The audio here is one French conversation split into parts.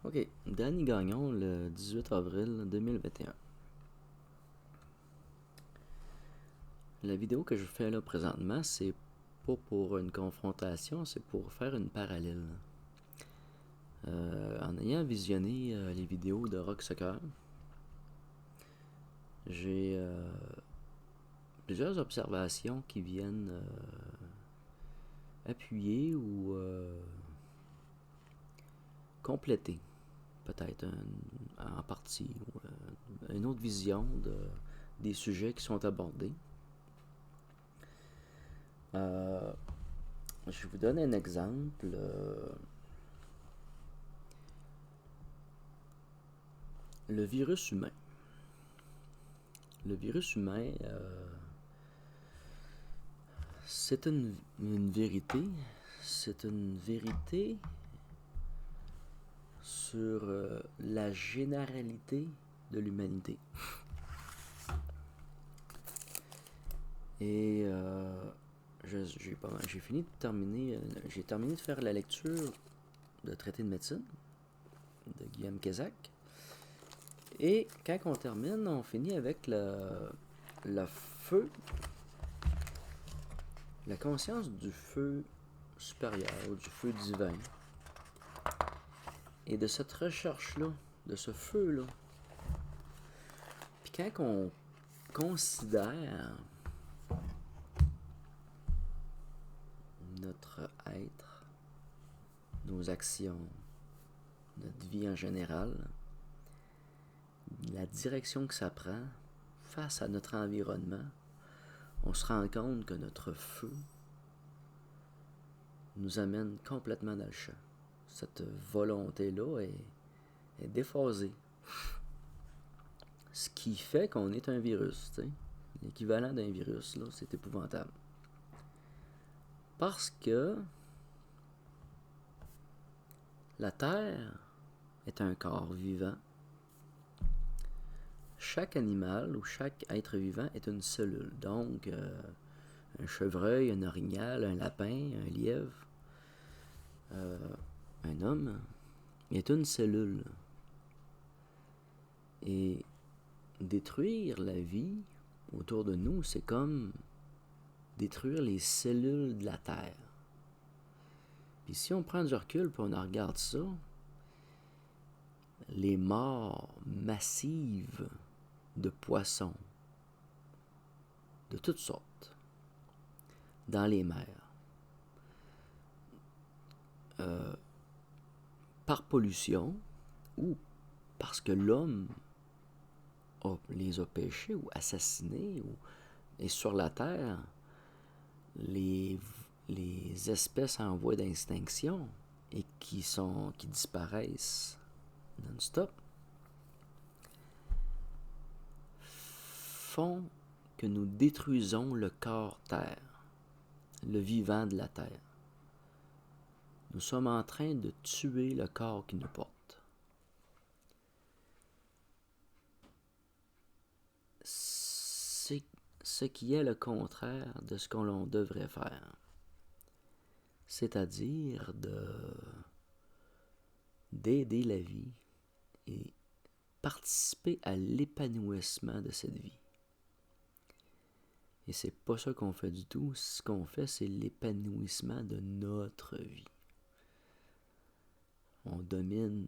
Ok, Danny Gagnon, le 18 avril 2021. La vidéo que je fais là présentement, c'est pas pour une confrontation, c'est pour faire une parallèle. En ayant visionné les vidéos de Rock Soccer, j'ai plusieurs observations qui viennent appuyer ou compléter peut-être en partie une autre vision des sujets qui sont abordés. Je vous donne un exemple. Le virus humain. Le virus humain, c'est une vérité. C'est une vérité sur la généralité de l'humanité. Et j'ai fini de terminer. J'ai terminé de faire la lecture de traité de médecine de Guillaume Kézac. Et quand on termine, on finit avec le feu, la conscience du feu supérieur, du feu divin. Et de cette recherche-là, de ce feu-là. Puis quand on considère notre être, nos actions, notre vie en général, la direction que ça prend face à notre environnement, on se rend compte que notre feu nous amène complètement dans le champ. Cette volonté-là est déphasée. Ce qui fait qu'on est un virus, tu sais. L'équivalent d'un virus, là, c'est épouvantable. Parce que la Terre est un corps vivant. Chaque animal ou chaque être vivant est une cellule. Donc, un chevreuil, un orignal, un lapin, un lièvre, un homme est une cellule. Et détruire la vie autour de nous, c'est comme détruire les cellules de la Terre. Puis si on prend du recul et on regarde ça, les morts massives de poissons, de toutes sortes, dans les mers, par pollution ou parce que l'homme les a pêchés ou assassinés, et sur la Terre, les espèces en voie d'extinction et qui disparaissent non-stop font que nous détruisons le corps Terre, le vivant de la Terre. Nous sommes en train de tuer le corps qui nous porte. C'est ce qui est le contraire de ce qu'on devrait faire. C'est-à-dire d'aider la vie et participer à l'épanouissement de cette vie. Et c'est pas ça qu'on fait du tout. Ce qu'on fait, c'est l'épanouissement de notre vie. On domine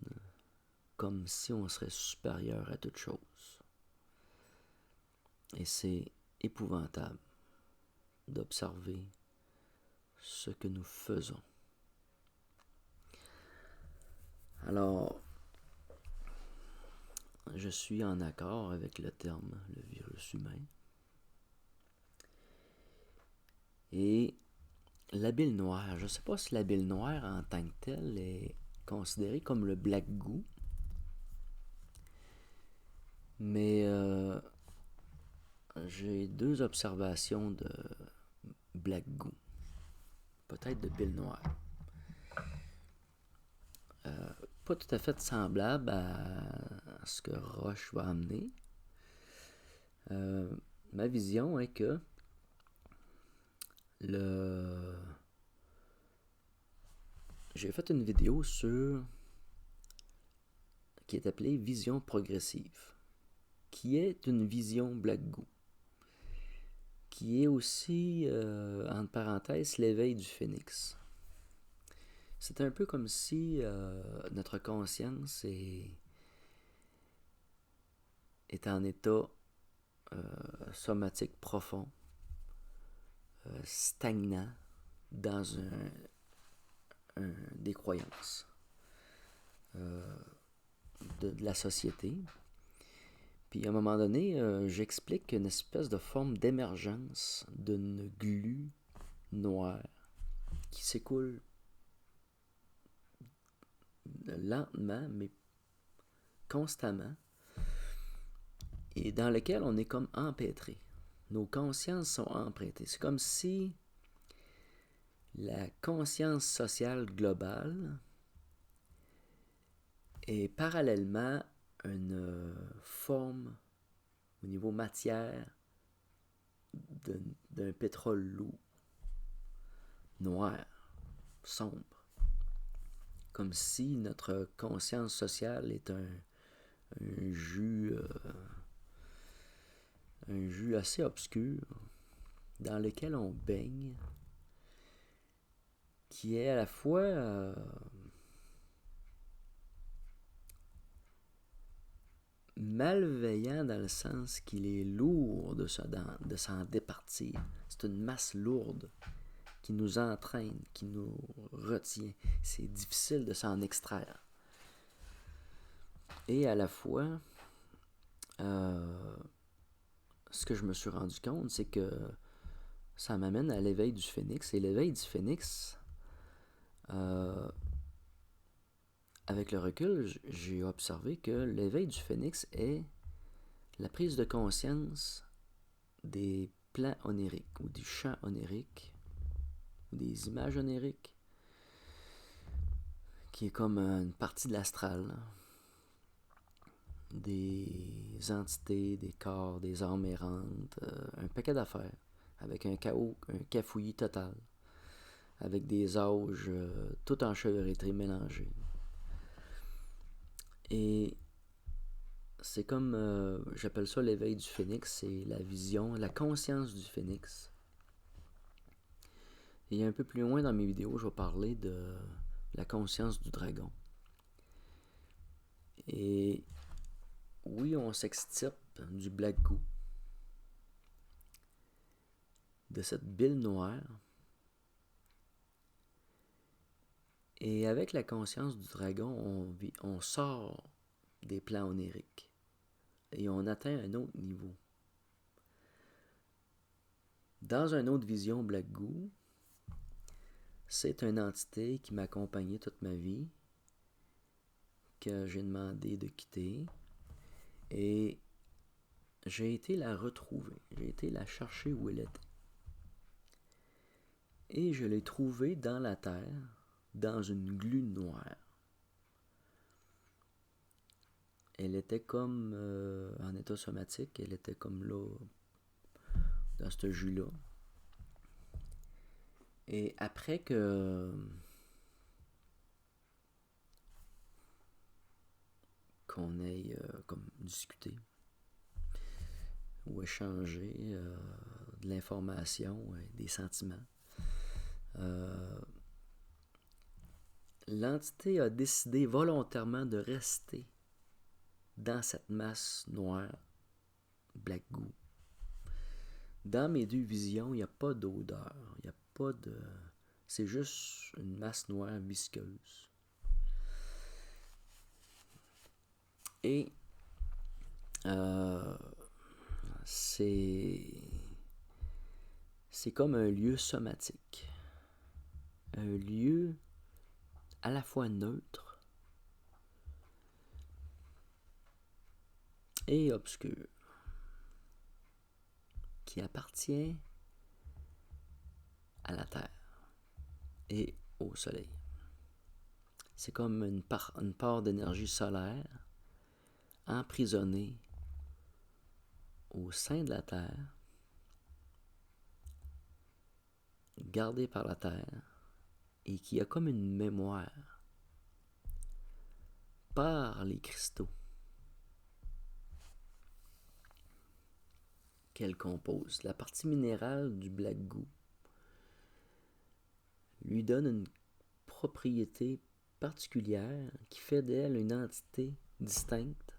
comme si on serait supérieur à toute chose. Et c'est épouvantable d'observer ce que nous faisons. Alors, je suis en accord avec le terme, le virus humain. Et la bile noire, je ne sais pas si la bile noire en tant que telle est considérée comme le black goo, mais j'ai deux observations de black goo, peut-être de bile noire. Pas tout à fait semblable à ce que Roche va amener. Ma vision est que j'ai fait une vidéo sur qui est appelée vision progressive, qui est une vision Black Goo, qui est aussi, entre parenthèses, l'éveil du phénix. C'est un peu comme si notre conscience est en état somatique profond, stagnant dans des croyances de la société. Puis à un moment donné, j'explique une espèce de forme d'émergence d'une glu noire qui s'écoule lentement, mais constamment, et dans lequel on est comme empêtré. Nos consciences sont empêtrées. C'est comme si la conscience sociale globale est parallèlement une forme au niveau matière d'un pétrole lourd, noir, sombre. Comme si notre conscience sociale est un jus assez obscur dans lequel on baigne, qui est à la fois malveillant dans le sens qu'il est lourd de s'en départir. C'est une masse lourde qui nous entraîne, qui nous retient. C'est difficile de s'en extraire. Et à la fois, ce que je me suis rendu compte, c'est que ça m'amène à l'éveil du phénix. Et l'éveil du phénix, avec le recul, j'ai observé que l'éveil du phénix est la prise de conscience des plans oniriques ou du champ onirique ou des images oniriques, qui est comme une partie de l'astral, des entités, des corps, des âmes errantes, un paquet d'affaires, avec un cafouillis total, avec des âges tout enchevêtrés, mélangés. Et c'est comme, j'appelle ça l'éveil du phénix, c'est la vision, la conscience du phénix. Et un peu plus loin dans mes vidéos, je vais parler de la conscience du dragon. Et oui, on s'extirpe du Black Goo, de cette bile noire. Et avec la conscience du dragon, on sort des plans oniriques et on atteint un autre niveau. Dans une autre vision Black Goo, c'est une entité qui m'a accompagné toute ma vie, que j'ai demandé de quitter, et j'ai été la retrouver, j'ai été la chercher où elle était. Et je l'ai trouvée dans la terre, dans une glu noire. Elle était comme en état somatique, elle était comme là, dans ce jus-là. Et après qu'on ait comme discuté ou échangé de l'information, des sentiments, l'entité a décidé volontairement de rester dans cette masse noire, Black Goo. Dans mes deux visions, il n'y a pas d'odeur, il n'y a pas de... C'est juste une masse noire visqueuse. Et c'est comme un lieu somatique. Un lieu à la fois neutre et obscur, qui appartient à la Terre et au Soleil. C'est comme une part d'énergie solaire emprisonnée au sein de la Terre, gardée par la Terre, et qui a comme une mémoire par les cristaux qu'elle compose. La partie minérale du Black Goo lui donne une propriété particulière qui fait d'elle une entité distincte,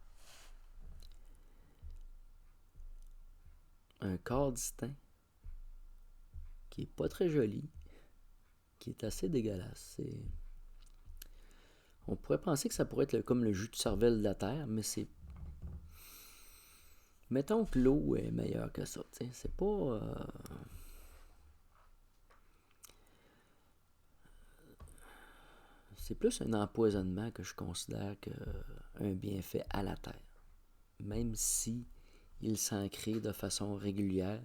un corps distinct, qui est pas très joli, qui est assez dégueulasse. On pourrait penser que ça pourrait être comme le jus de cervelle de la Terre, mais c'est... Mettons que l'eau est meilleure que ça, t'sais. C'est pas... C'est plus un empoisonnement que je considère qu'un bienfait à la Terre. Même si il s'en crée de façon régulière,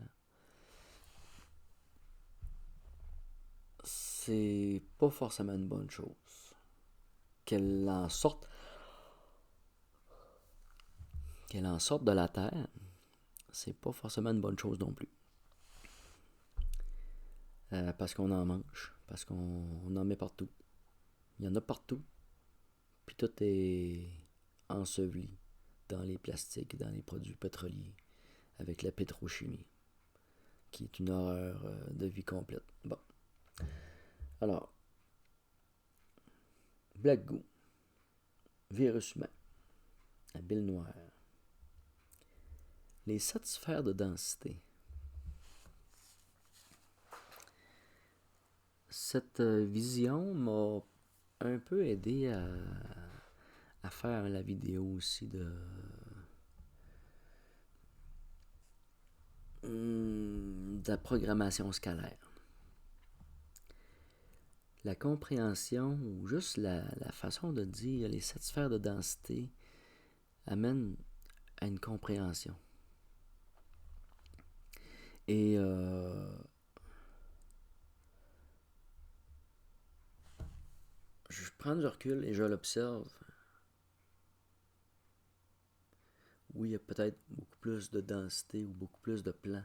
c'est pas forcément une bonne chose. Qu'elle en sorte de la Terre, c'est pas forcément une bonne chose non plus. Parce qu'on en mange, parce qu'on en met partout. Il y en a partout. Puis tout est enseveli dans les plastiques, dans les produits pétroliers, avec la pétrochimie, qui est une horreur de vie complète. Bon. Alors, Black Goo, virus humain, la bile noire, les 7 sphères de densité. Cette vision m'a un peu aidé à faire la vidéo aussi de la programmation scalaire. La compréhension ou juste la façon de dire les 7 sphères de densité amène à une compréhension. Et je prends du recul et je l'observe. Oui, il y a peut-être beaucoup plus de densité ou beaucoup plus de plans.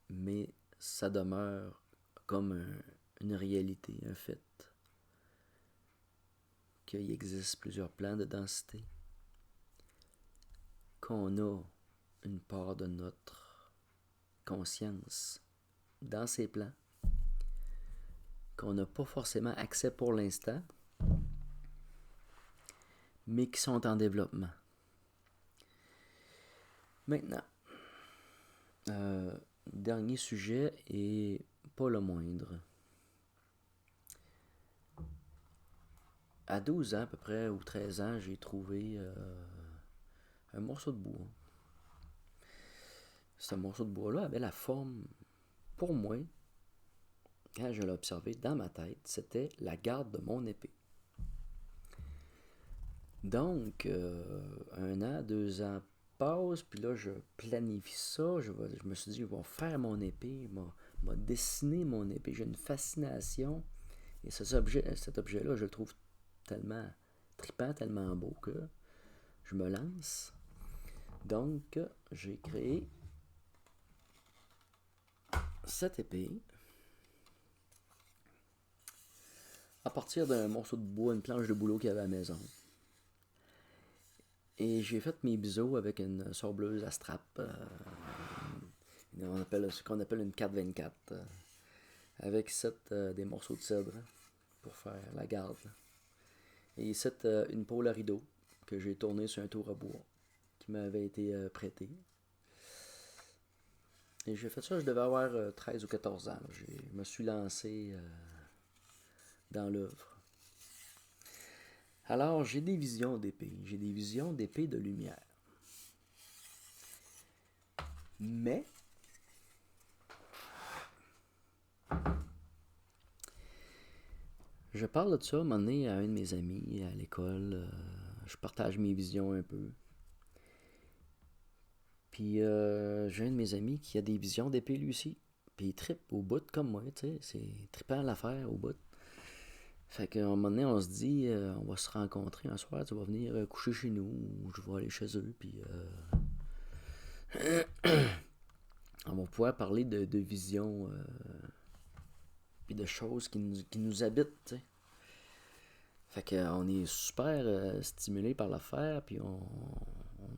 Mais ça demeure comme une réalité, un fait. Qu'il existe plusieurs plans de densité. Qu'on a une part de notre conscience dans ces plans. Qu'on n'a pas forcément accès pour l'instant, mais qui sont en développement. Maintenant, dernier sujet et pas le moindre. À 12 ans à peu près, ou 13 ans, j'ai trouvé un morceau de bois. Ce morceau de bois-là avait la forme, pour moi, quand je l'ai observé dans ma tête, c'était la garde de mon épée. Donc, 1 an, 2 ans passent, puis là, je planifie ça. Je me suis dit, je vais faire mon épée, je vais dessiner mon épée. J'ai une fascination. Et cet objet-là, je le trouve tellement trippant, tellement beau que je me lance. Donc, j'ai créé cette épée à partir d'un morceau de bois, une planche de boulot qu'il y avait à la maison. Et j'ai fait mes biseaux avec une sableuse à strap, ce qu'on appelle une 424, avec des morceaux de cèdre pour faire la garde. Et ici, une pôle à rideau que j'ai tournée sur un tour à bois qui m'avait été prêté. Et j'ai fait ça, je devais avoir 13 ou 14 ans. Je me suis lancé dans l'œuvre. Alors, j'ai des visions d'épée. J'ai des visions d'épée de lumière. Mais, je parle de ça à un moment donné à un de mes amis à l'école. Je partage mes visions un peu. Puis, j'ai un de mes amis qui a des visions d'épée lui aussi. Puis, il trippe au bout comme moi, tu sais. C'est trippant l'affaire au bout. Fait qu'à un moment donné, on se dit, on va se rencontrer un soir, tu vas venir coucher chez nous, ou je vais aller chez eux, puis on va pouvoir parler de visions, puis de choses qui nous habitent, tu sais. Fait qu'on est super stimulé par l'affaire, puis on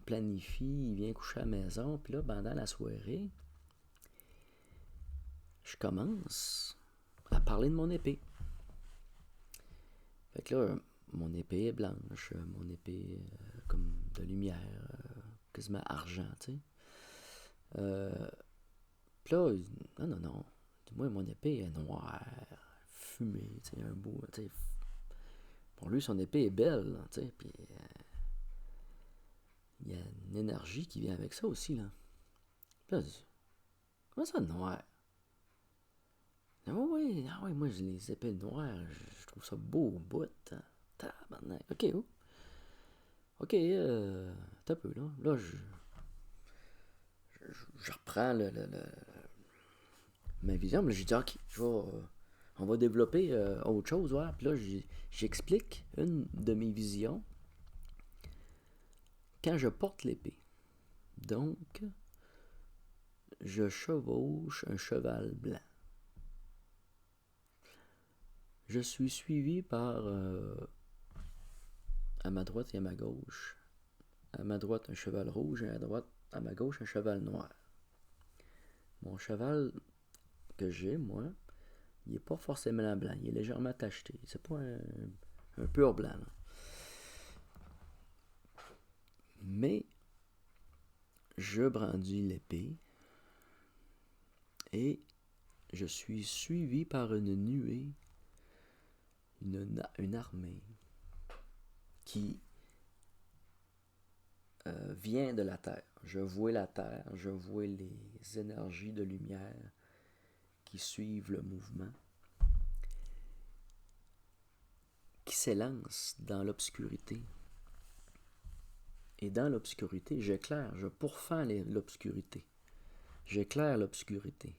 planifie, il vient coucher à la maison, puis là, pendant la soirée, je commence à parler de mon épée. Fait que là, mon épée est blanche, mon épée comme de lumière, quasiment argent, tu sais. Puis là, non, moi, mon épée est noire, fumée, tu sais, un beau, tu sais. Pour lui, son épée est belle, tu sais, puis il y a une énergie qui vient avec ça aussi, là. Puis là, je dis, comment ça, noir? Ah oui, moi, les épées noires, je trouve ça beau au bout. Hein. Tabarnak. Ok, t'as peu, là. Là, je reprends ma vision, mais j'ai dit, ok, on va développer autre chose, ouais. Puis là, j'explique une de mes visions quand je porte l'épée. Donc, je chevauche un cheval blanc. Je suis suivi par, à ma droite et à ma gauche, à ma droite un cheval rouge et à ma gauche un cheval noir. Mon cheval que j'ai, moi, il n'est pas forcément blanc, il est légèrement tacheté. C'est pas un pur blanc. Là. Mais je brandis l'épée et je suis suivi par une nuée, une armée qui vient de la Terre. Je vois la Terre, je vois les énergies de lumière qui suivent le mouvement, qui s'élancent dans l'obscurité. Et dans l'obscurité, j'éclaire, je pourfends l'obscurité. J'éclaire l'obscurité.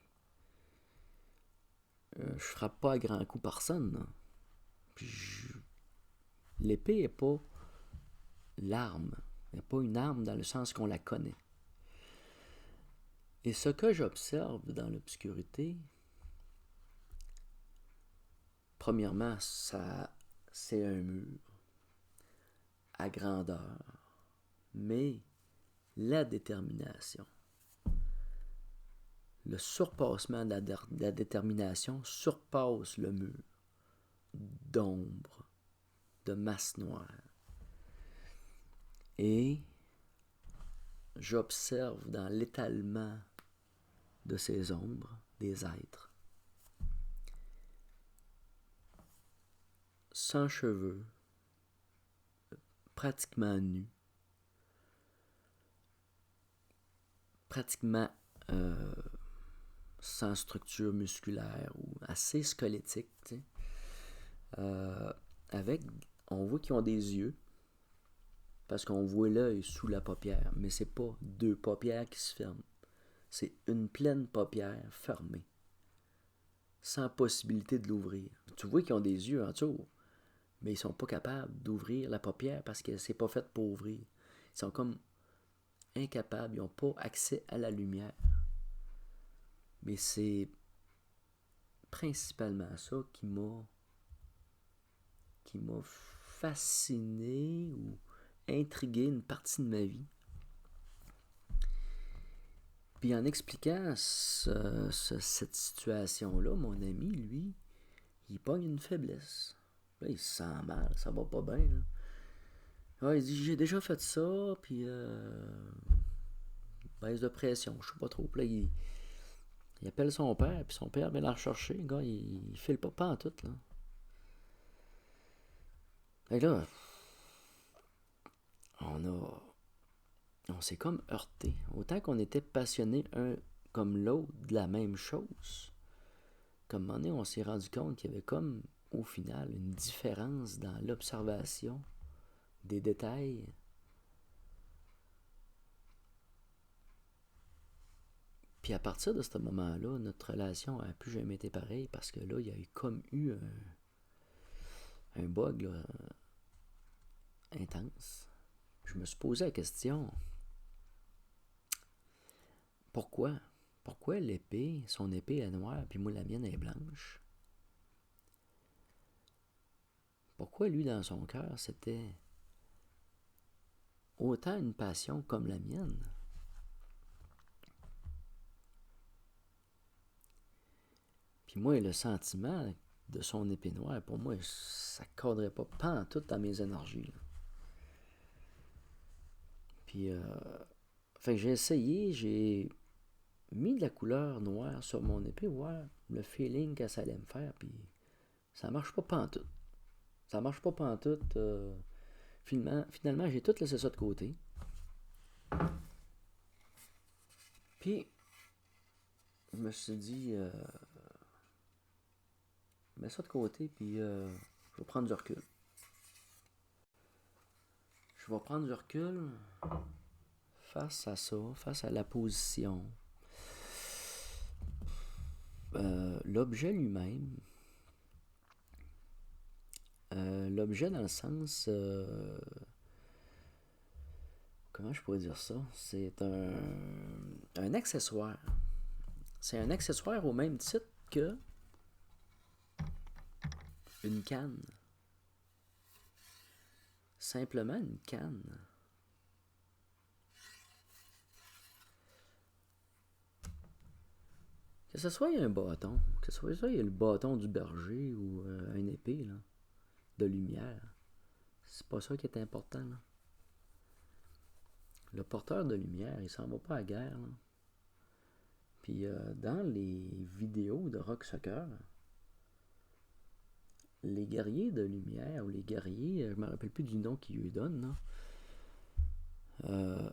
Je frappe pas à grands coups personne. L'épée n'est pas l'arme. Elle n'est pas une arme dans le sens qu'on la connaît. Et ce que j'observe dans l'obscurité, premièrement, c'est un mur à grandeur, mais la détermination, le surpassement de la détermination surpasse le mur d'ombre, de masse noire. Et j'observe dans l'étalement de ces ombres des êtres sans cheveux, pratiquement nus, pratiquement sans structure musculaire ou assez squelettique, tu sais. On voit qu'ils ont des yeux parce qu'on voit l'œil sous la paupière, mais c'est pas deux paupières qui se ferment, c'est une pleine paupière fermée, sans possibilité de l'ouvrir. Tu vois qu'ils ont des yeux en dessous, mais ils sont pas capables d'ouvrir la paupière parce que c'est pas fait pour ouvrir. Ils sont comme incapables, ils n'ont pas accès à la lumière. Mais c'est principalement ça qui m'a fasciné ou intrigué une partie de ma vie. Puis en expliquant cette situation-là, mon ami, lui, il pogne une faiblesse. Là, il se sent mal, ça va pas bien. Là. Ouais, il dit, j'ai déjà fait ça, puis baisse de pression, je sais pas trop. Puis là, il appelle son père, puis son père vient la rechercher. Le gars, il file pas en tout, là. Et là, on s'est comme heurté. Autant qu'on était passionnés un comme l'autre de la même chose, comme un moment donné, on s'est rendu compte qu'il y avait comme, au final, une différence dans l'observation des détails. Puis à partir de ce moment-là, notre relation n'a plus jamais été pareille parce que là, il y a comme eu un bug là, intense. Je me suis posé la question, pourquoi? Pourquoi son épée est noire, puis moi la mienne est blanche? pourquoi lui, dans son cœur, c'était autant une passion comme la mienne. Puis moi, le sentiment de son épée noire, pour moi, ça ne cadrait pas pantoute dans mes énergies. Là. Puis, fait que j'ai essayé, j'ai mis de la couleur noire sur mon épée, voir le feeling que ça allait me faire, puis ça marche pas pantoute. Ça marche pas pantoute. Finalement, j'ai tout laissé ça de côté. Puis, je me suis dit, mets ça de côté, puis je vais prendre du recul. Je vais prendre du recul face à ça, face à la position. L'objet lui-même. L'objet dans le sens... comment je pourrais dire ça? C'est un accessoire. C'est un accessoire au même titre que une canne. Simplement une canne. Que ce soit un bâton, que ce soit le bâton du berger ou une épée là, de lumière, c'est pas ça qui est important. Là. Le porteur de lumière, il s'en va pas à la guerre. Là. Puis dans les vidéos de Rock Soccer, les guerriers de lumière ou les guerriers, je me rappelle plus du nom qu'ils lui donnent. Là.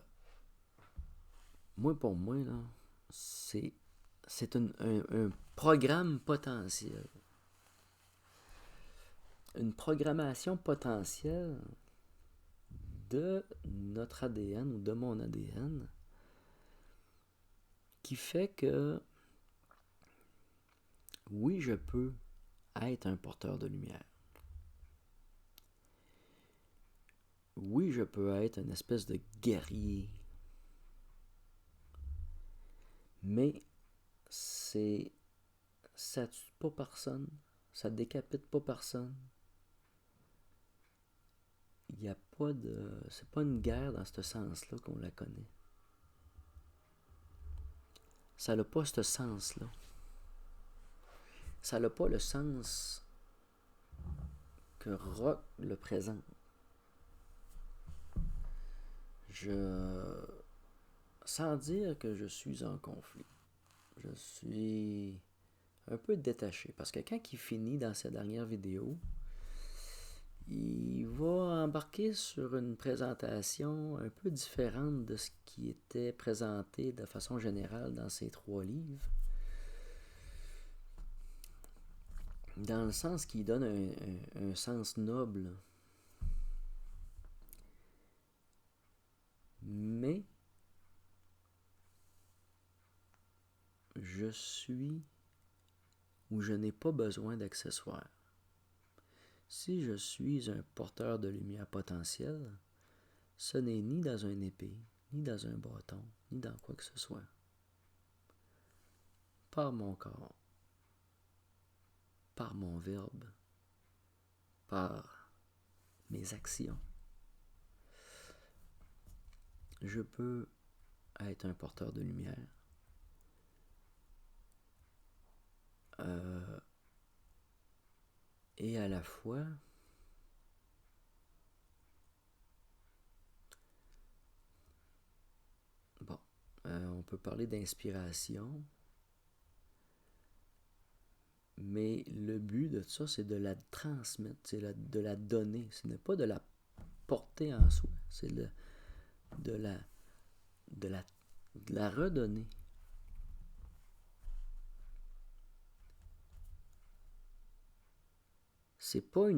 Moi, pour moi, là, c'est un programme potentiel. Une programmation potentielle de notre ADN ou de mon ADN qui fait que oui, je peux être un porteur de lumière. Oui, je peux être une espèce de guerrier. Mais ça tue pas personne, ça décapite pas personne. Il n'y a pas de... C'est pas une guerre dans ce sens-là qu'on la connaît. Ça n'a pas ce sens-là. Ça n'a pas le sens que Rock le présente. Sans dire que je suis en conflit, je suis un peu détaché. Parce que quand il finit dans sa dernière vidéo, il va embarquer sur une présentation un peu différente de ce qui était présenté de façon générale dans ses 3 livres. Dans le sens qu'il donne un sens noble. Mais je suis ou je n'ai pas besoin d'accessoires. Si je suis un porteur de lumière potentiel, ce n'est ni dans une épée, ni dans un bâton, ni dans quoi que ce soit. Par mon corps, par mon verbe, par mes actions, je peux être un porteur de lumière. Et à la fois on peut parler d'inspiration, mais le but de ça, c'est de la transmettre, c'est de la donner, ce n'est pas de la porter en soi, c'est de la redonner. C'est pas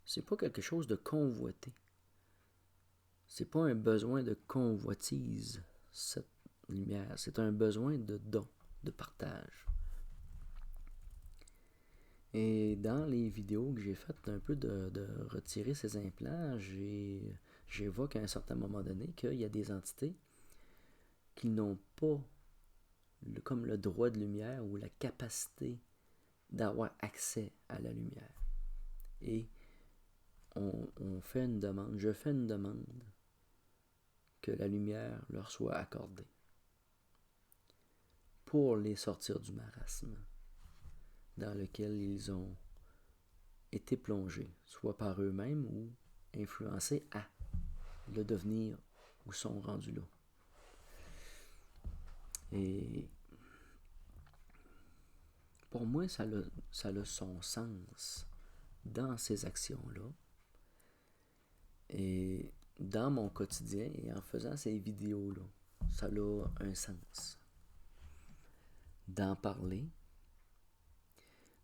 c'est pas quelque chose de convoité. C'est pas un besoin de convoitise, cette lumière. C'est un besoin de don, de partage. Et dans les vidéos que j'ai faites un peu de retirer ces implants, j'évoque à un certain moment donné qu'il y a des entités qui n'ont pas comme le droit de lumière ou la capacité d'avoir accès à la lumière. Et on fait une demande, je fais une demande que la lumière leur soit accordée pour les sortir du marasme dans lequel ils ont été plongés, soit par eux-mêmes ou influencés à le devenir ou sont rendus là. Et pour moi, ça a son sens dans ces actions-là. Et dans mon quotidien et en faisant ces vidéos-là, ça a un sens. D'en parler,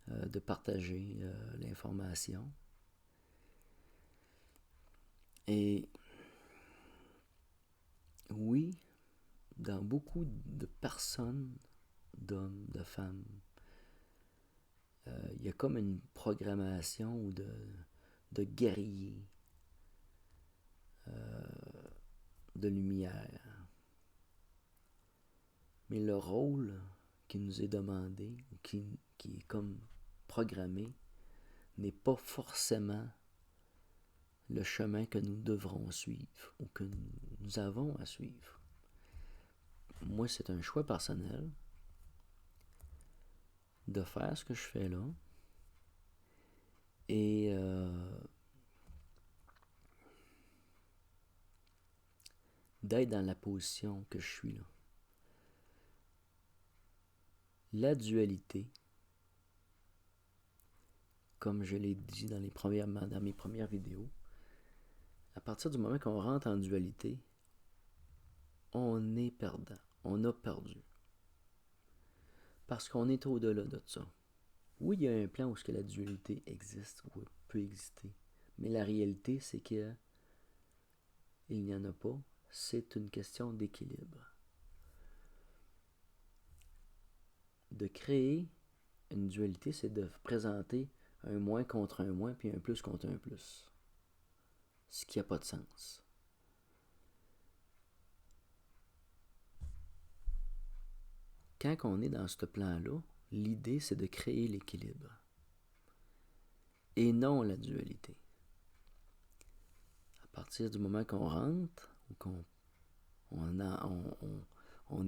de partager l'information. Et oui, dans beaucoup de personnes, d'hommes, de femmes, il y a comme une programmation de guerriers, de lumière. Mais le rôle qui nous est demandé, qui est comme programmé, n'est pas forcément le chemin que nous devrons suivre ou que nous avons à suivre. Moi, c'est un choix personnel de faire ce que je fais là et d'être dans la position que je suis là. La dualité, comme je l'ai dit dans mes premières vidéos, à partir du moment qu'on rentre en dualité, on est perdant, on a perdu. Parce qu'on est au-delà de ça. Oui, il y a un plan où la dualité existe ou peut exister, mais la réalité, c'est qu'il n'y en a pas. C'est une question d'équilibre. De créer une dualité, c'est de présenter un moins contre un moins, puis un plus contre un plus. Ce qui n'a pas de sens. Quand on est dans ce plan-là, l'idée, c'est de créer l'équilibre. Et non la dualité. À partir du moment qu'on rentre, ou qu'on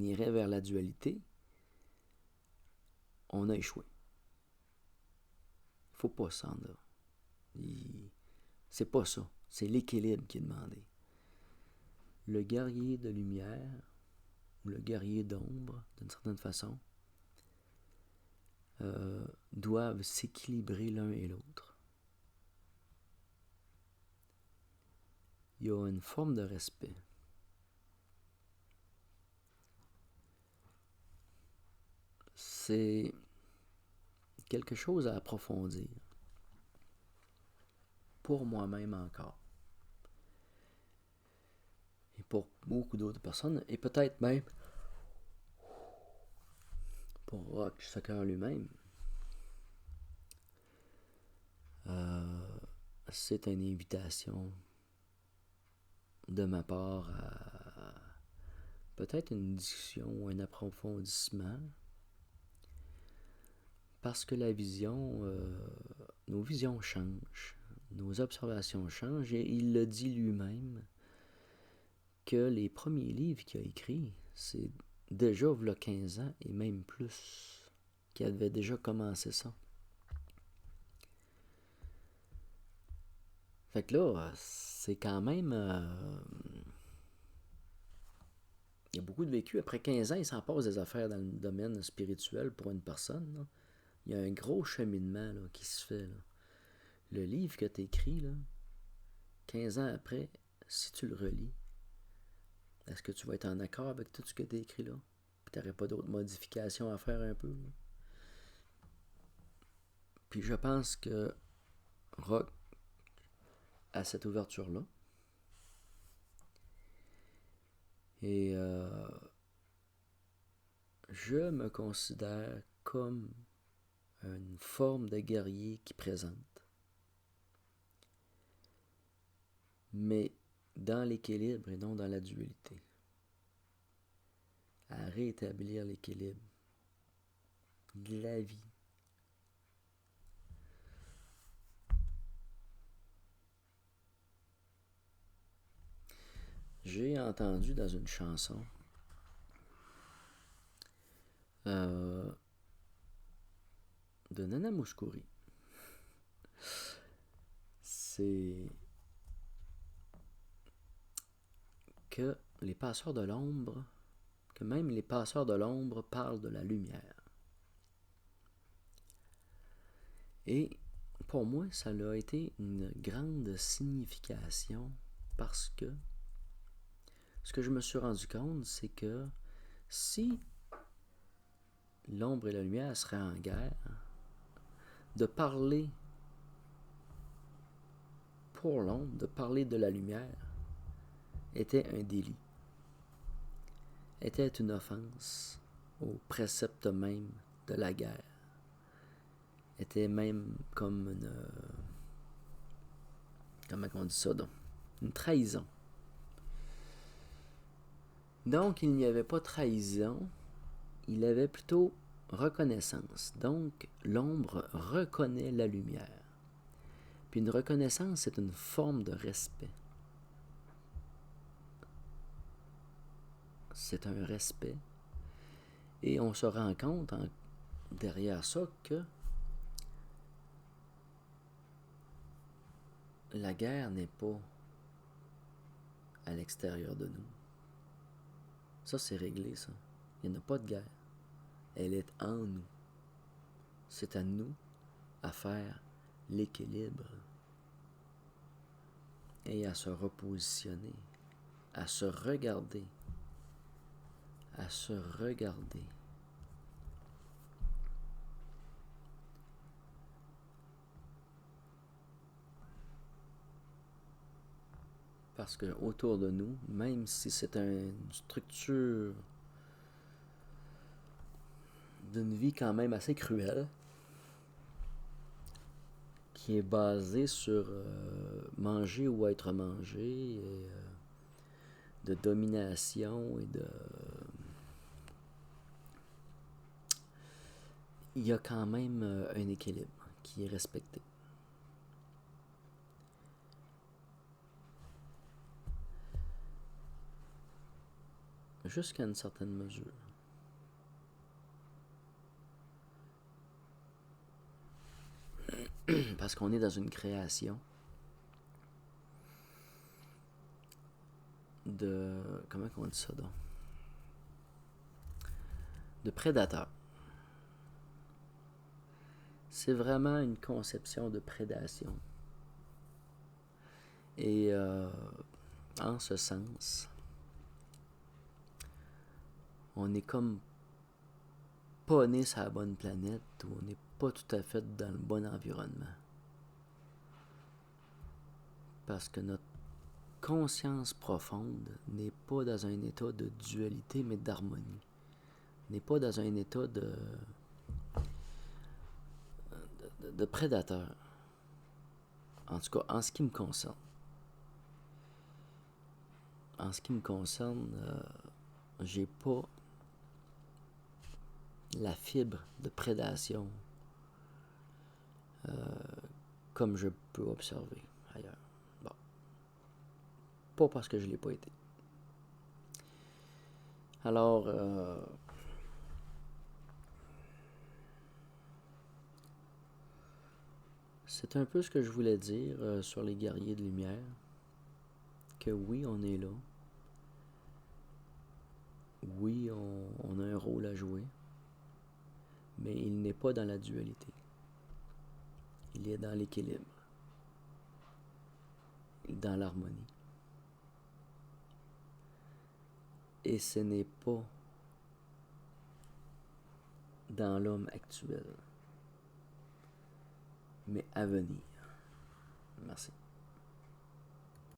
irait vers la dualité, on a échoué. Il ne faut pas s'en là. C'est pas ça. C'est l'équilibre qui est demandé. Le guerrier de lumière, ou le guerrier d'ombre, d'une certaine façon, doivent s'équilibrer l'un et l'autre. Il y a une forme de respect. C'est quelque chose à approfondir. Pour moi-même encore. Et pour beaucoup d'autres personnes. Et peut-être même pour Rock Soccer lui-même. C'est une invitation de ma part à peut-être une discussion ou un approfondissement. Parce que la vision, nos visions changent, nos observations changent, et il le dit lui-même que les premiers livres qu'il a écrits, c'est déjà il y a 15 ans et même plus, qu'il avait déjà commencé ça. Fait que là, c'est quand même... il y a beaucoup de vécu. Après 15 ans, il s'en passe des affaires dans le domaine spirituel pour une personne. Là. Il y a un gros cheminement là, qui se fait. Là. Le livre que tu as écrit, là, 15 ans après, si tu le relis, est-ce que tu vas être en accord avec tout ce que tu as écrit là? Puis tu n'aurais pas d'autres modifications à faire un peu? Là? Puis je pense que Rock a cette ouverture-là. Et je me considère comme une forme de guerrier qui présente. Mais dans l'équilibre et non dans la dualité. À rétablir l'équilibre de la vie J'ai entendu dans une chanson de Nana Mouskouri. C'est que les passeurs de l'ombre, que même les passeurs de l'ombre parlent de la lumière. Et pour moi, ça a été une grande signification parce que ce que je me suis rendu compte, c'est que si l'ombre et la lumière seraient en guerre, de parler pour l'ombre, de parler de la lumière, était un délit, était une offense au précepte même de la guerre, était même comme une... comment on dit ça donc? Une trahison. Donc, il n'y avait pas trahison, il y avait plutôt reconnaissance. Donc, l'ombre reconnaît la lumière. Puis une reconnaissance, c'est une forme de respect. C'est un respect. Et on se rend compte derrière ça que la guerre n'est pas à l'extérieur de nous. Ça, c'est réglé, ça. Il n'y en a pas de guerre. Elle est en nous. C'est à nous à faire l'équilibre et à se repositionner, à se regarder, à se regarder. Parce que autour de nous, même si c'est une structure d'une vie quand même assez cruelle, qui est basée sur manger ou être mangé, et de domination et de... Il y a quand même un équilibre qui est respecté. Jusqu'à une certaine mesure. Parce qu'on est dans une création de... Comment on dit ça donc? De prédateurs. C'est vraiment une conception de prédation. Et en ce sens, on est comme pas né sur la bonne planète ou on n'est pas tout à fait dans le bon environnement. Parce que notre conscience profonde n'est pas dans un état de dualité, mais d'harmonie. N'est pas dans un état de prédateur. En tout cas, en ce qui me concerne. En ce qui me concerne, j'ai pas la fibre de prédation comme je peux observer ailleurs. Bon. Pas parce que je l'ai pas été. Alors, c'est un peu ce que je voulais dire sur les guerriers de lumière. Que oui, on est là. Oui, on a un rôle à jouer. Mais il n'est pas dans la dualité. Il est dans l'équilibre. Dans l'harmonie. Et ce n'est pas dans l'homme actuel, mais à venir. Merci.